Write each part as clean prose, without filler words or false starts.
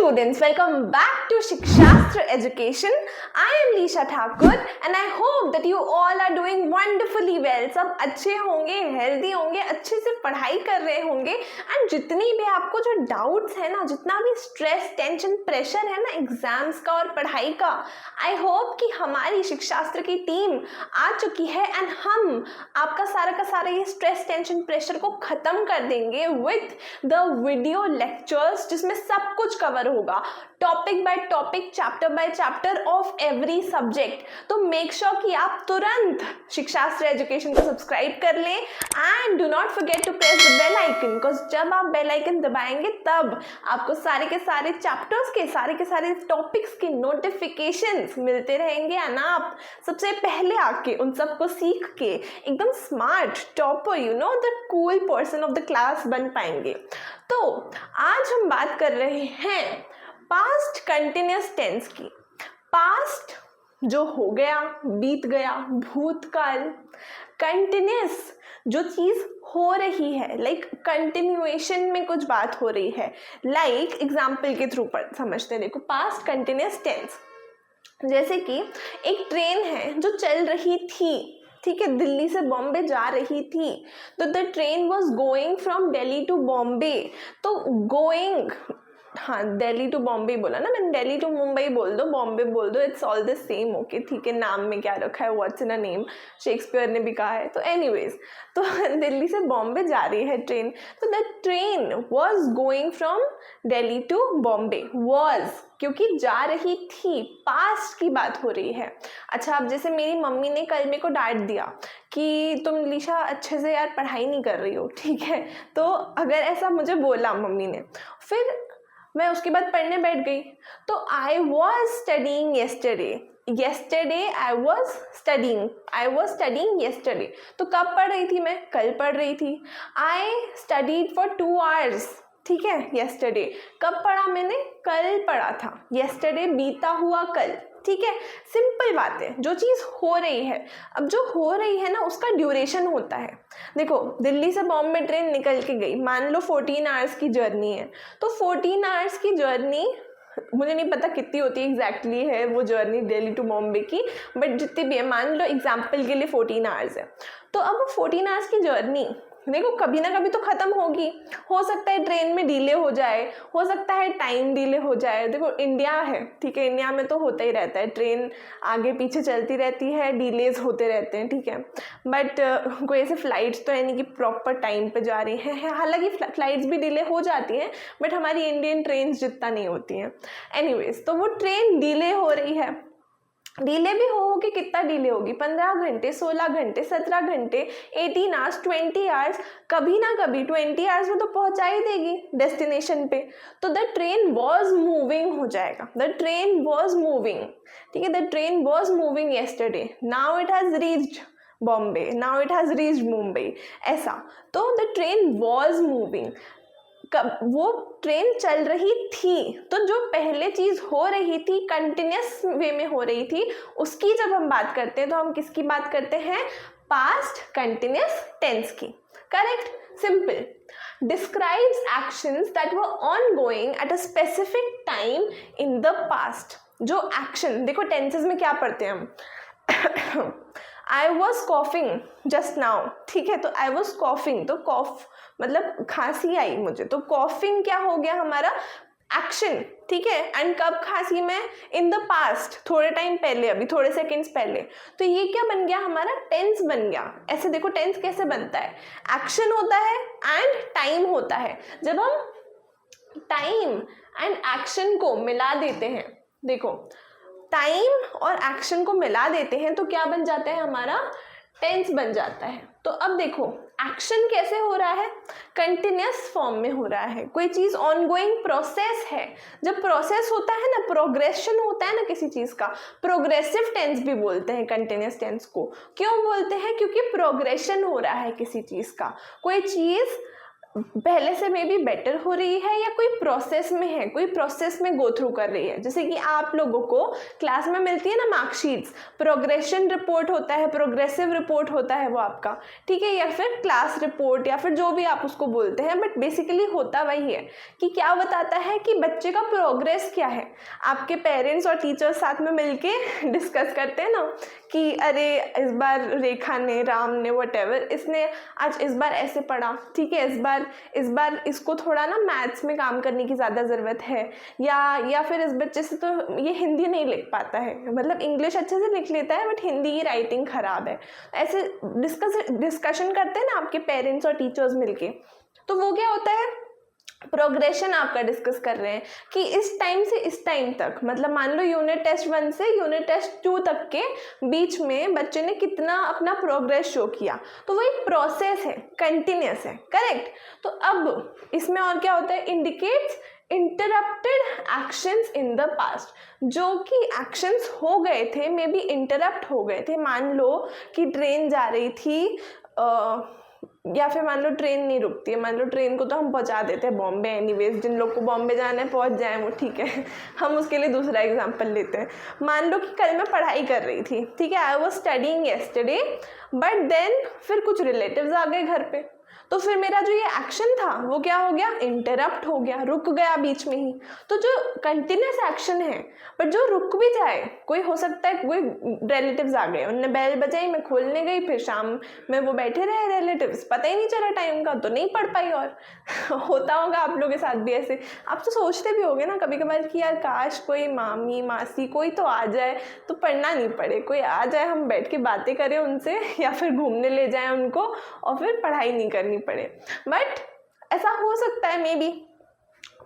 students, welcome back to Shikshastra Education. I am Lisha Thakur and I hope that you all are doing wonderfully well. सब अच्छे होंगे, healthy होंगे, अच्छे से पढ़ाई कर रहे होंगे एंड जितनी भी आपको जो डाउट्स है ना, जितना भी स्ट्रेस, टेंशन, प्रेशर है ना एग्जाम्स का और पढ़ाई का, आई होप कि हमारी शिक्षास्त्र की टीम आ चुकी है एंड हम आपका सारा का सारा ये स्ट्रेस, टेंशन, प्रेशर को खत्म कर देंगे विथ द वीडियो लेक्चर्स जिसमें सब कुछ कवर होगा, topic by topic, chapter by chapter of every subject. तो मेक श्योर कि आप तुरंत शिक्षास्त्र एजुकेशन को सब्सक्राइब कर लें and do not forget to press the bell icon, because जब आप बेल आइकन दबाएंगे तब आपको सारे के सारे चैप्टर्स के सारे टॉपिक्स के नोटिफिकेशंस मिलते रहेंगे एंड आप सबसे पहले आके उन सबको सीख के एकदम smart topper, you know, the cool person of the class बन पाएंगे। तो आज हम बात कर रहे हैं पास्ट कंटिन्यूअस टेंस की। पास्ट जो हो गया, बीत गया, भूतकाल। कंटिन्यूअस जो चीज हो रही है, लाइक कंटिन्यूएशन में कुछ बात हो रही है, लाइक एग्जाम्पल के थ्रू पर समझते हैं। देखो पास्ट कंटिन्यूअस टेंस, जैसे कि एक ट्रेन है जो चल रही थी, ठीक है, दिल्ली से बॉम्बे जा रही थी, तो the train was going from Delhi to Bombay. तो गोइंग, हाँ दिल्ली टू बॉम्बे बोला ना मैंने, दिल्ली टू मुंबई बोल दो, बॉम्बे बोल दो, it's all the same, okay, ठीक है, नाम में क्या रखा है, what's in a name, Shakespeare ने भी कहा है। तो एनीवेज, तो दिल्ली से बॉम्बे जा रही है ट्रेन, तो the train was going from Delhi to Bombay. Was क्योंकि जा रही थी, पास्ट की बात हो रही है। अच्छा, अब जैसे मेरी मम्मी ने कल मेरे को डांट दिया कि तुम लिशा अच्छे से यार पढ़ाई नहीं कर रही हो, ठीक है, तो अगर ऐसा मुझे बोला मम्मी ने, फिर मैं उसके बाद पढ़ने बैठ गई, तो I was studying yesterday I was studying yesterday. तो कब पढ़ रही थी मैं? कल पढ़ रही थी। आई स्टडीड फॉर 2 hours, ठीक है, येस्टरडे। कब पढ़ा मैंने? कल पढ़ा था। येस्टरडे बीता हुआ कल, ठीक है, सिंपल बात है, जो चीज़ हो रही है। अब जो हो रही है ना उसका ड्यूरेशन होता है। देखो दिल्ली से बॉम्बे ट्रेन निकल के गई, मान लो 14 hours की जर्नी है, तो 14 hours की जर्नी, मुझे नहीं पता कितनी होती एग्जैक्टली है वो जर्नी दिल्ली टू बॉम्बे की, बट जितनी भी है, मान लो एग्जाम्पल के लिए 14 hours है, तो अब 14 hours की जर्नी देखो कभी ना कभी तो ख़त्म होगी। हो सकता है ट्रेन में डिले हो जाए, हो सकता है टाइम डिले हो जाए। देखो इंडिया है, ठीक है, इंडिया में तो होता ही रहता है, ट्रेन आगे पीछे चलती रहती है, डिलेज होते रहते हैं, ठीक है, बट कोई ऐसे फ्लाइट्स तो है नहीं कि प्रॉपर टाइम पे जा रही हैं। हालांकि फ्लाइट्स भी डिले हो जाती हैं, बट हमारी इंडियन ट्रेन जितना नहीं होती हैं। एनीवेज, तो वो ट्रेन डिले हो रही है, डिले भी होगी, कितना डिले होगी? 15 घंटे, 16 घंटे, 17 घंटे, 18 hours, 20 hours, कभी ना कभी 20 hours में तो पहुंचा ही देगी डेस्टिनेशन पे। तो द ट्रेन वॉज मूविंग हो जाएगा, द ट्रेन वॉज मूविंग, ठीक है, the train was moving yesterday, now it has reached Bombay, now it has reached Mumbai, ऐसा। तो द ट्रेन वॉज मूविंग, वो ट्रेन चल रही थी, तो जो पहले चीज हो रही थी, कंटिन्यूस वे में हो रही थी, उसकी जब हम बात करते हैं तो हम किसकी बात करते हैं? पास्ट कंटिन्यूस टेंस की। Correct, simple. Describes actions that were ongoing at a specific time in the past. जो एक्शन, देखो टेंसेस में क्या पढ़ते हैं हम I was coughing just now, ठीक है, तो आई वॉज कॉफिंग, तो कॉफ मतलब खांसी आई मुझे, तो कॉफिंग क्या हो गया हमारा? एक्शन, ठीक है, एंड कब खांसी में? इन द पास्ट, थोड़े टाइम पहले, अभी थोड़े सेकंड्स पहले। तो ये क्या बन गया हमारा? टेंस बन गया। ऐसे देखो टेंस कैसे बनता है, एक्शन होता है एंड टाइम होता है। जब हम टाइम एंड एक्शन को मिला देते हैं, देखो टाइम और एक्शन को मिला देते हैं तो क्या बन जाता है हमारा? टेंस बन जाता है। तो अब देखो एक्शन कैसे हो रहा है? कंटिन्यूस फॉर्म में हो रहा है, कोई चीज ऑनगोइंग प्रोसेस है। जब प्रोसेस होता है ना, प्रोग्रेशन होता है ना किसी चीज का, प्रोग्रेसिव टेंस भी बोलते हैं कंटिन्यूस टेंस को। क्यों बोलते हैं? क्योंकि प्रोग्रेशन हो रहा है किसी चीज का, कोई चीज पहले से मे बी बेटर हो रही है या कोई प्रोसेस में है, कोई प्रोसेस में गो थ्रू कर रही है। जैसे कि आप लोगों को क्लास में मिलती है ना मार्कशीट्स, प्रोग्रेशन रिपोर्ट होता है, प्रोग्रेसिव रिपोर्ट होता है वो आपका, ठीक है, या फिर क्लास रिपोर्ट या फिर जो भी आप उसको बोलते हैं, बट बेसिकली होता वही है कि क्या बताता है कि बच्चे का प्रोग्रेस क्या है। आपके पेरेंट्स और टीचर्स साथ में मिलके डिस्कस करते हैं ना कि अरे इस बार रेखा ने, राम ने, वटेवर, इसने आज इस बार ऐसे पढ़ा, ठीक है, इस बार इसको थोड़ा ना मैथ्स में काम करने की ज़्यादा ज़रूरत है, या फिर इस बच्चे से तो ये हिंदी नहीं लिख पाता है, मतलब इंग्लिश अच्छे से लिख लेता है बट हिंदी की राइटिंग ख़राब है। ऐसे डिस्कशन करते हैं ना आपके पेरेंट्स और टीचर्स मिलके, तो वो क्या होता है, प्रोग्रेशन आपका डिस्कस कर रहे हैं कि इस टाइम से इस टाइम तक, मतलब मान लो यूनिट टेस्ट 1 से यूनिट टेस्ट 2 तक के बीच में बच्चे ने कितना अपना प्रोग्रेस शो किया। तो वो एक प्रोसेस है, कंटिन्यूस है, करेक्ट। तो अब इसमें और क्या होता है, indicates interrupted actions in the past, जो कि एक्शंस हो गए थे, मे बी इंटरप्ट हो गए थे। मान लो कि ट्रेन जा रही थी, या फिर मान लो ट्रेन नहीं रुकती है, मान लो ट्रेन को तो हम पहुंचा देते हैं बॉम्बे, एनीवेज जिन लोग को बॉम्बे जाना है पहुंच जाए वो, ठीक है, हम उसके लिए दूसरा एग्जांपल लेते हैं। मान लो कि कल मैं पढ़ाई कर रही थी, ठीक है, I was studying yesterday, but then फिर कुछ रिलेटिव्स आ गए घर पे, तो फिर मेरा जो ये एक्शन था वो क्या हो गया, इंटरप्ट हो गया, रुक गया बीच में ही। तो जो कंटिन्यूस एक्शन है बट जो रुक भी जाए, कोई हो सकता है कोई रिलेटिव्स आ गए, उनने बेल बजाई, मैं खोलने गई, फिर शाम में वो बैठे रहे रिलेटिव्स, पता ही नहीं चला टाइम का, तो नहीं पढ़ पाई। और होता होगा आप लोगों के साथ भी ऐसे, आप तो सोचते भी होगे ना कभी कभार कि यार काश कोई मामी मासी कोई तो आ जाए तो पढ़ना नहीं पड़े, कोई आ जाए हम बैठ के बातें करें उनसे, या फिर घूमने ले जाएं उनको और फिर पढ़ाई नहीं करनी पड़े। बट ऐसा हो सकता है मे बी,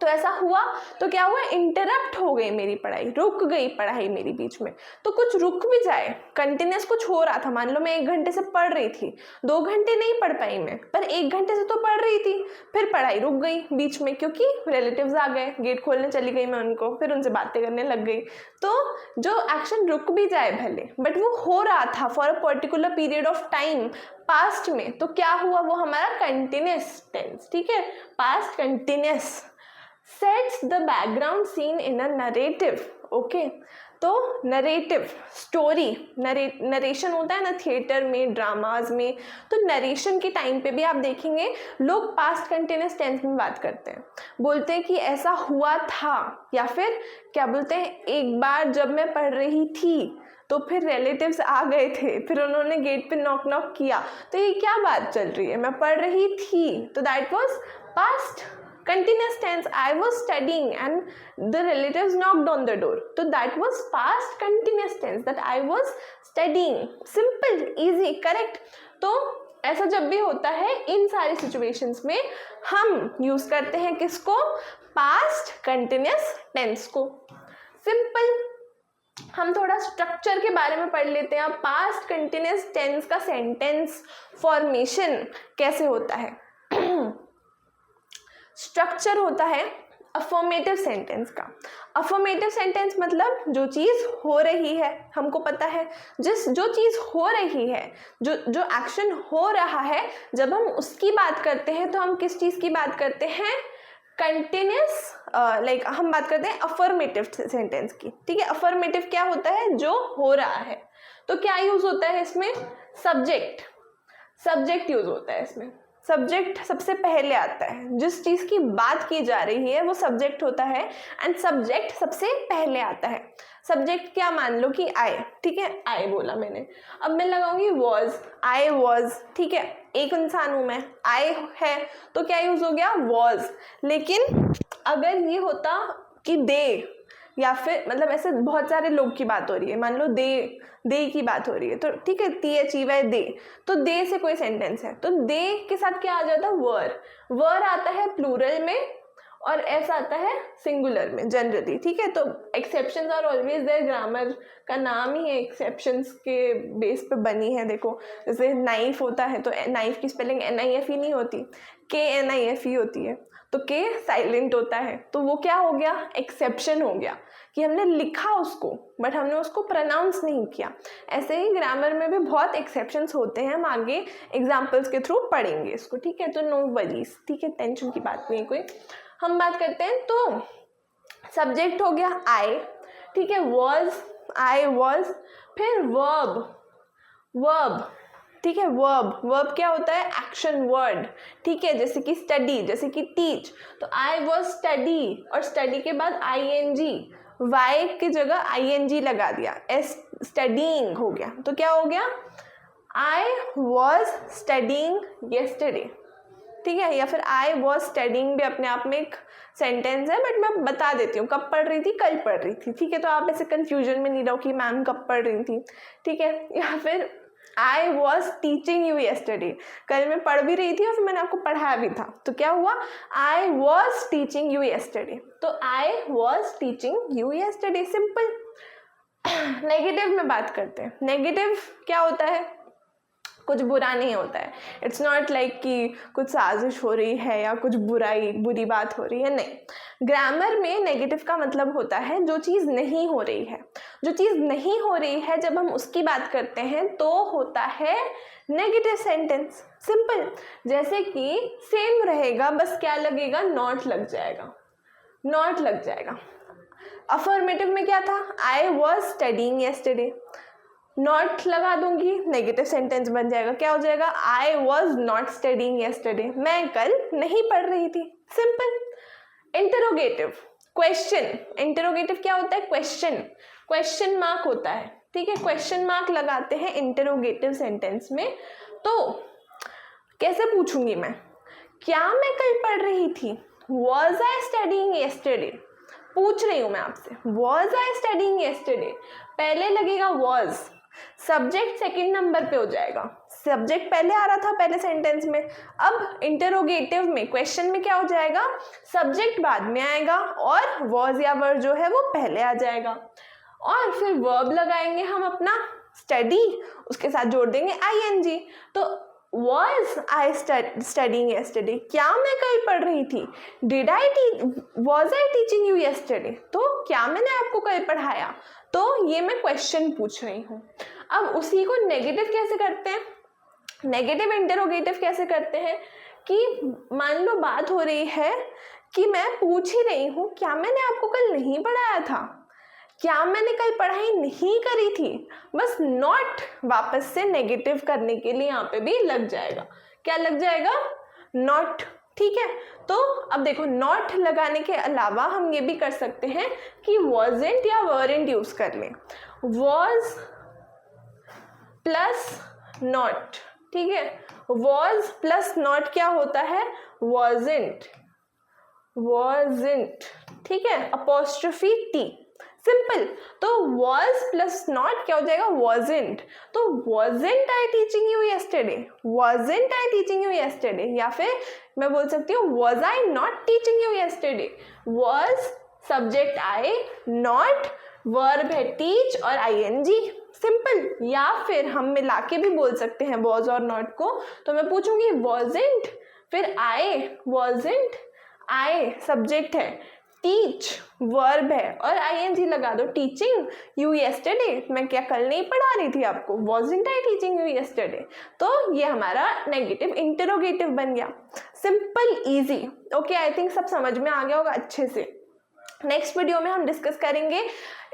तो ऐसा हुआ तो क्या हुआ, इंटरप्ट हो गई मेरी पढ़ाई, रुक गई पढ़ाई मेरी बीच में। तो कुछ रुक भी जाए, कंटिन्यूस कुछ हो रहा था, मान लो मैं 1 घंटे से पढ़ रही थी, 2 घंटे नहीं पढ़ पाई मैं, पर 1 घंटे से तो पढ़ रही थी, फिर पढ़ाई रुक गई बीच में क्योंकि रिलेटिव्स आ गए, गेट खोलने चली गई मैं उनको, फिर उनसे बातें करने लग गई। तो जो एक्शन रुक भी जाए भले, बट वो हो रहा था for a particular period of time past में, तो क्या हुआ, वो हमारा कंटिन्यूस टेंस, ठीक है, past continuous. Sets the background seen in a narrative, okay. तो नरेटिव स्टोरी, नरेशन होता है ना थिएटर में, ड्रामाज में, तो नरेशन के टाइम पे भी आप देखेंगे लोग पास्ट कंटिन्यूस टेंस में बात करते हैं, बोलते हैं कि ऐसा हुआ था, या फिर क्या बोलते हैं, एक बार जब मैं पढ़ रही थी तो फिर रिलेटिव्स आ गए थे, फिर उन्होंने गेट पे नॉक नॉक किया, तो ये क्या बात चल रही है, मैं पढ़ रही थी, तो that was past continuous tense, I was studying and the relatives knocked on the door, so that was past continuous tense, that I was studying, simple, easy, correct। तो ऐसा जब भी होता है इन सारी सिचुएशंस में हम यूज करते हैं किसको, पास्ट कंटिन्यूस टेंस को। सिंपल। हम थोड़ा स्ट्रक्चर के बारे में पढ़ लेते हैं, पास्ट कंटिन्यूस टेंस का सेंटेंस फॉर्मेशन कैसे होता है। स्ट्रक्चर होता है अफर्मेटिव सेंटेंस का। अफर्मेटिव सेंटेंस मतलब जो चीज़ हो रही है, हमको पता है जो चीज़ हो रही है, जो एक्शन हो रहा है, जब हम उसकी बात करते हैं तो हम किस चीज़ की बात करते हैं, कंटिन्यूस, लाइक हम बात करते हैं अफर्मेटिव सेंटेंस की, ठीक है। अफर्मेटिव क्या होता है, जो हो रहा है, तो क्या यूज होता है इसमें, सब्जेक्ट यूज होता है इसमें। सब्जेक्ट सबसे पहले आता है, जिस चीज़ की बात की जा रही है वो सब्जेक्ट होता है, एंड सब्जेक्ट सबसे पहले आता है। सब्जेक्ट क्या, मान लो कि आई, ठीक है, आई बोला मैंने, अब मैं लगाऊंगी वॉज, आई वॉज, ठीक है, एक इंसान हूं मैं, आई है तो क्या यूज हो गया, वॉज। लेकिन अगर ये होता कि दे, या फिर मतलब ऐसे बहुत सारे लोग की बात हो रही है, मान लो दे की बात हो रही है, तो ठीक है, THEY दे, तो दे से कोई सेंटेंस है तो दे के साथ क्या आ जाता है, वर आता है प्लूरल में और ऐसा आता है सिंगुलर में जनरली, ठीक है। तो exceptions are always there, grammar का नाम ही है एक्सेप्शंस के बेस पे बनी है। देखो जैसे नाइफ होता है तो नाइफ की स्पेलिंग NIFE नहीं होती, KNIFE होती है, तो के साइलेंट होता है, तो वो क्या हो गया, एक्सेप्शन हो गया कि हमने लिखा उसको बट हमने उसको प्रोनाउंस नहीं किया। ऐसे ही ग्रामर में भी बहुत एक्सेप्शंस होते हैं, हम आगे एग्जाम्पल्स के थ्रू पढ़ेंगे इसको, ठीक है। तो नो वरीज, ठीक है, टेंशन की बात नहीं है कोई। हम बात करते हैं, तो सब्जेक्ट हो गया आई, ठीक है, वॉज, आई वॉज, फिर वर्ब, ठीक है, वर्ब क्या होता है, एक्शन वर्ड, ठीक है, जैसे कि स्टडी, जैसे कि टीच, तो आई वॉज स्टडी, और स्टडी के बाद ING, वाई की जगह ING लगा दिया, स्टडीइंग हो गया, तो क्या हो गया, आई वॉज स्टडीइंग येस्टरडे, ठीक है। या फिर आई वॉज स्टडीइंग भी अपने आप में एक सेंटेंस है, बट मैं बता देती हूँ, कब पढ़ रही थी, कल पढ़ रही थी, ठीक है। तो आप ऐसे कंफ्यूजन में नहीं रहो कि मैम कब पढ़ रही थी, ठीक है। या फिर आई वॉज टीचिंग यू येस्टरडे, कल मैं पढ़ भी रही थी और फिर मैंने आपको पढ़ाया भी था, तो क्या हुआ, I was teaching you yesterday, तो I was teaching you yesterday, simple. Negative में बात करते हैं। नेगेटिव क्या होता है, कुछ बुरा नहीं होता है, इट्स नॉट लाइक कि कुछ साजिश हो रही है या कुछ बुरी बात हो रही है, नहीं। ग्रामर में नेगेटिव का मतलब होता है जो चीज़ नहीं हो रही है, जो चीज़ नहीं हो रही है जब हम उसकी बात करते हैं तो होता है नेगेटिव सेंटेंस, सिंपल। जैसे कि सेम रहेगा, बस क्या लगेगा, नॉट लग जाएगा, नॉट लग जाएगा। अफर्मेटिव में क्या था, I was studying yesterday, not लगा दूंगी, नेगेटिव सेंटेंस बन जाएगा, क्या हो जाएगा, I was not studying yesterday, मैं कल नहीं पढ़ रही थी, सिंपल। इंटरोगेटिव, क्वेश्चन, इंटरोगेटिव क्या होता है, क्वेश्चन मार्क होता है, ठीक है, क्वेश्चन मार्क लगाते हैं इंटरोगेटिव सेंटेंस में। तो कैसे पूछूंगी मैं, क्या मैं कल पढ़ रही थी, वॉज आई स्टडीइंग येस्टरडे, पूछ रही हूं मैं आपसे, वॉज आई स्टडीइंग येस्टरडे, पहले लगेगा वॉज, सब्जेक्ट सेकंड नंबर पे हो जाएगा, सब्जेक्ट पहले आ रहा था पहले सेंटेंस में, अब इंटरोगेटिव में, क्वेश्चन में क्या हो जाएगा, सब्जेक्ट बाद में आएगा और वॉज या वर जो है वो पहले आ जाएगा, और फिर वर्ब लगाएंगे हम अपना स्टडी, उसके साथ जोड़ देंगे ING, तो वॉज आई स्टडीइंग येस्टरडे, क्या मैं कल पढ़ रही थी, was I teaching you yesterday, तो क्या मैंने आपको कल पढ़ाया, तो ये मैं क्वेश्चन पूछ रही हूँ। अब उसी को नेगेटिव कैसे करते हैं, नेगेटिव इंटरोगेटिव कैसे करते हैं, कि मान लो बात हो रही है कि मैं पूछ ही रही हूँ, क्या मैंने आपको कल नहीं पढ़ाया था, क्या मैंने कल पढ़ाई नहीं करी थी, बस नॉट वापस से नेगेटिव करने के लिए यहाँ पे भी लग जाएगा, क्या लग जाएगा, नॉट, ठीक है। तो अब देखो, नॉट लगाने के अलावा हम ये भी कर सकते हैं कि वॉजेंट या वरेंट यूज कर लें, वॉज प्लस नॉट, ठीक है, वॉज प्लस नॉट क्या होता है, वॉजेंट, ठीक है, अपोस्ट्रोफी टी, सिंपल। तो वॉज प्लस नॉट क्या हो जाएगा, वॉजेंट, तो wasn't I teaching you yesterday, wasn't I teaching you yesterday, या फिर मैं बोल सकती हूँ was I not teaching you yesterday, was subject I, not verb है टीच और ING, सिंपल। या फिर हम मिला के भी बोल सकते हैं वॉज और नॉट को, तो मैं पूछूंगी वॉजेंट, फिर आई, वॉजेंट आई सब्जेक्ट है, टीच वर्ब है और ING लगा दो, टीचिंग यू येस्टरडे, मैं क्या कल नहीं पढ़ा रही थी आपको, wasn't I teaching you yesterday, तो ये हमारा नेगेटिव इंटरोगेटिव बन गया, simple easy. Okay, I think सब समझ में आ गया होगा अच्छे से। नेक्स्ट वीडियो में हम डिस्कस करेंगे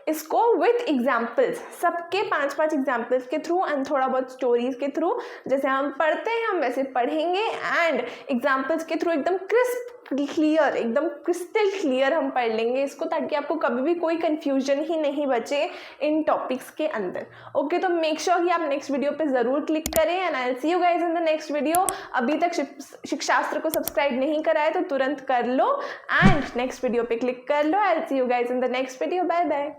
इसको विथ एग्जाम्पल्स, सबके 5-5 एग्जाम्पल्स के थ्रू एंड थोड़ा बहुत स्टोरीज के थ्रू, जैसे हम पढ़ते हैं हम वैसे पढ़ेंगे, एंड एग्जाम्पल्स के थ्रू एकदम क्रिस्प क्लियर, एकदम क्रिस्टल क्लियर हम पढ़ लेंगे इसको, ताकि आपको कभी भी कोई कंफ्यूजन ही नहीं बचे इन टॉपिक्स के अंदर। ओके, तो मेक श्योर कि आप नेक्स्ट वीडियो पे ज़रूर क्लिक करें, and I will see you guys in the next video. अभी तक शिक्षास्त्र को सब्सक्राइब नहीं करा है तो तुरंत कर लो, एंड नेक्स्ट वीडियो पे क्लिक कर लो। I will see you guys in the next video, bye bye.